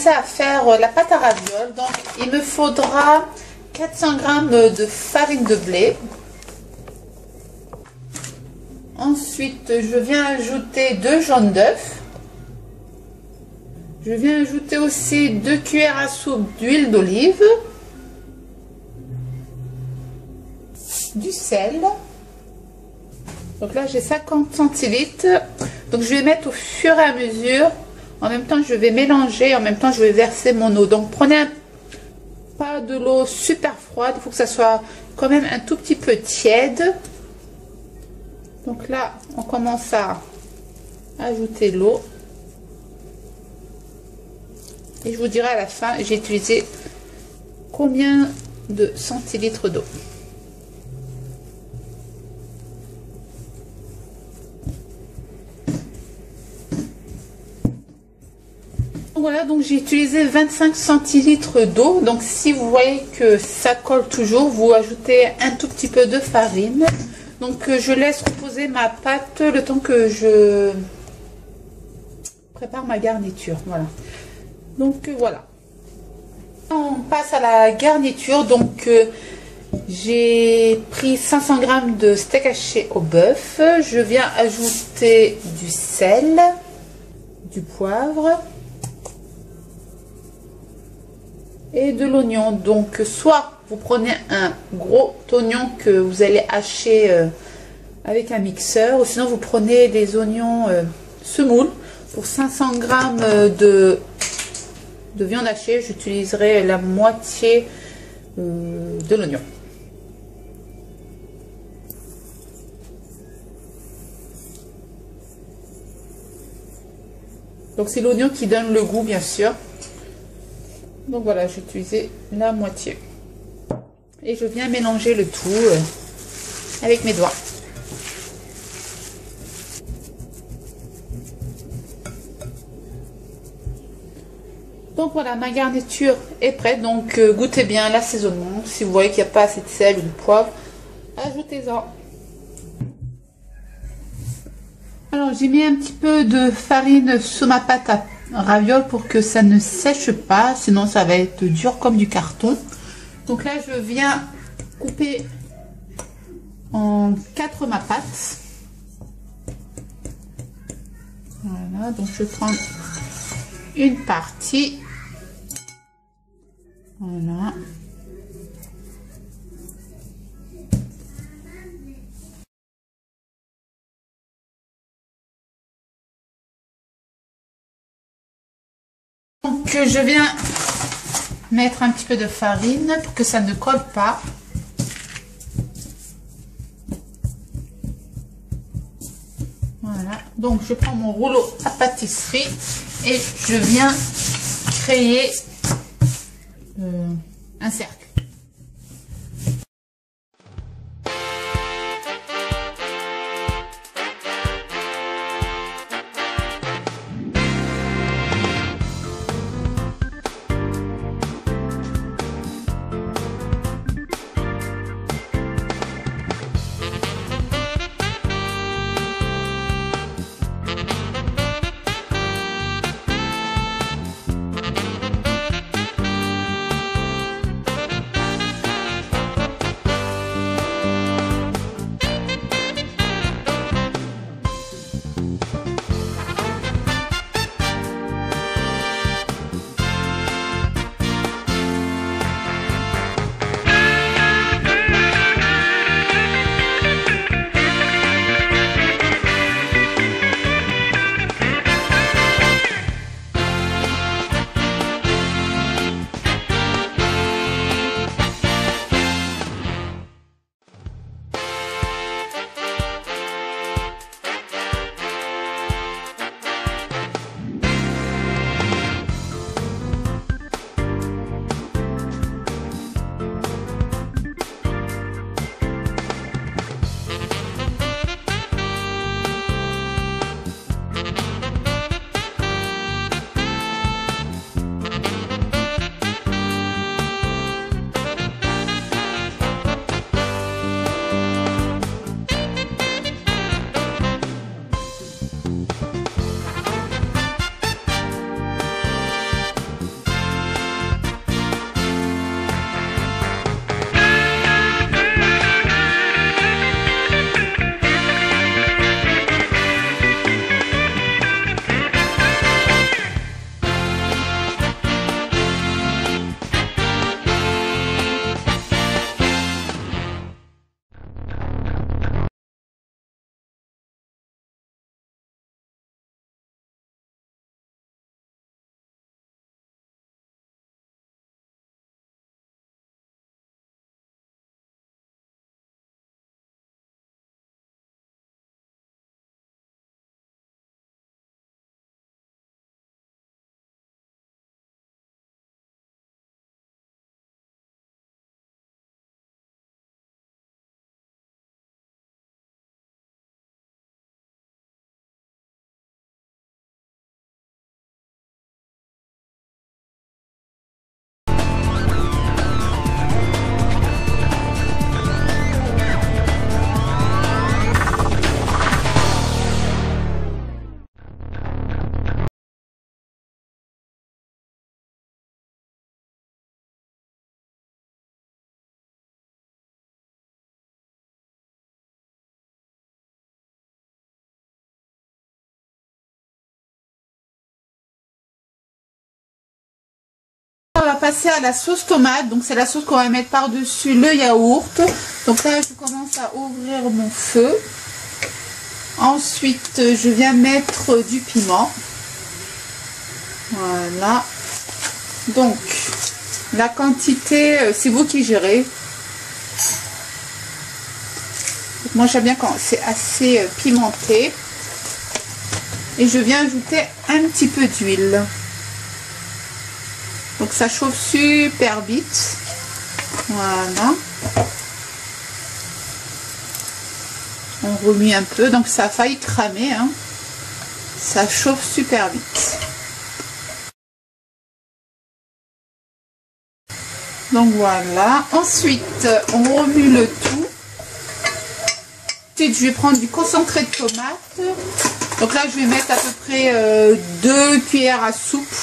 commencer à faire la pâte à ravioles. Donc il me faudra 400 g de farine de blé. Ensuite, je viens ajouter 2 jaunes d'œufs. Je viens ajouter aussi 2 cuillères à soupe d'huile d'olive, du sel. Donc là, j'ai 50 centilitres. Donc je vais mettre au fur et à mesure. En même temps, je vais mélanger. En même temps, je vais verser mon eau. Donc prenez pas de l'eau super froide. Il faut que ça soit quand même un tout petit peu tiède. Donc là, on commence à ajouter l'eau. Et je vous dirai à la fin, j'ai utilisé combien de centilitres d'eau. Voilà, donc j'ai utilisé 25 centilitres d'eau. Donc si vous voyez que ça colle toujours, vous ajoutez un tout petit peu de farine. Donc je laisse reposer ma pâte le temps que je prépare ma garniture. Voilà. Donc voilà. On passe à la garniture. Donc j'ai pris 500 g de steak haché au bœuf. Je viens ajouter du sel, du poivre et de l'oignon. Donc soit vous prenez un gros oignon que vous allez hacher avec un mixeur, ou sinon vous prenez des oignons semoule. Pour 500 g de viande hachée, j'utiliserai la moitié de l'oignon. Donc c'est l'oignon qui donne le goût, bien sûr. Donc voilà, j'ai utilisé la moitié. Et je viens mélanger le tout avec mes doigts. Donc voilà, ma garniture est prête. Donc goûtez bien l'assaisonnement. Si vous voyez qu'il n'y a pas assez de sel ou de poivre, ajoutez-en. Alors j'ai mis un petit peu de farine sur ma pâte à ravioles pour que ça ne sèche pas, sinon ça va être dur comme du carton. Donc là je viens couper en 4 ma pâte. Voilà, donc je prends une partie. Voilà. Donc je viens mettre un petit peu de farine pour que ça ne colle pas. Voilà, donc je prends mon rouleau à pâtisserie et je viens créer un cercle. passer à la sauce tomate. Donc c'est la sauce qu'on va mettre par-dessus le yaourt. Donc là, je commence à ouvrir mon feu. Ensuite, je viens mettre du piment. Voilà. Donc, la quantité, c'est vous qui gérez. Moi, j'aime bien quand c'est assez pimenté. Et je viens ajouter un petit peu d'huile. Donc, ça chauffe super vite. Voilà. On remue un peu. Donc, ça a failli cramer. Hein. Ça chauffe super vite. Donc, voilà. Ensuite, on remue le tout. Ensuite, je vais prendre du concentré de tomate. Donc là, je vais mettre à peu près 2 cuillères à soupe.